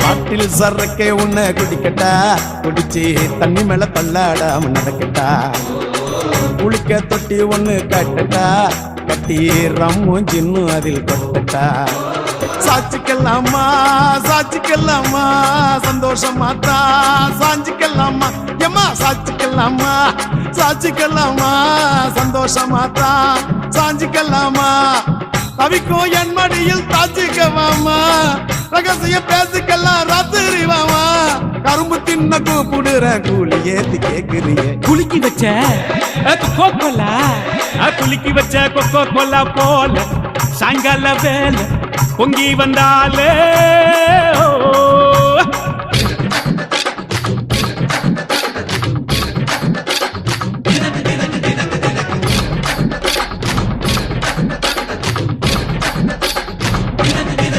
பாட்டில் சரக்கே உன்னை குடிக்கட்டா, குடிச்சு தண்ணி மேல தள்ளாடாம நடக்கட்டா. குளிக்க தொட்டி ஒண்ணு கட்டட்டா, கட்டி ரம்மும் ஜின்னும் அதில் கொட்டட்டா. சாட்சிக்கலாமா சாட்சிக்கலாமா சந்தோஷமாத்தா சாஞ்சிக்கலாமா எம்மா சாட்சிக்கலாமா சாட்சிக்கலாமா சந்தோஷமாத்தா சாஞ்சிக்கலாமா. தவிக்கும் என் மடியில் தாச்சிக்கவாமா, ரகசிய பேசிக்கலாம் ராத்திரி வாமா. கரும்பு தின்ன கூப்பிடுற கூலி ஏத்தி கேக்குறியே. குலுக்கி வச்ச கொக்கோ கோலா, குலுக்கி வச்ச கொக்கோ கோலா போல சாயங்கால வேலை பொங்கி வந்தாலே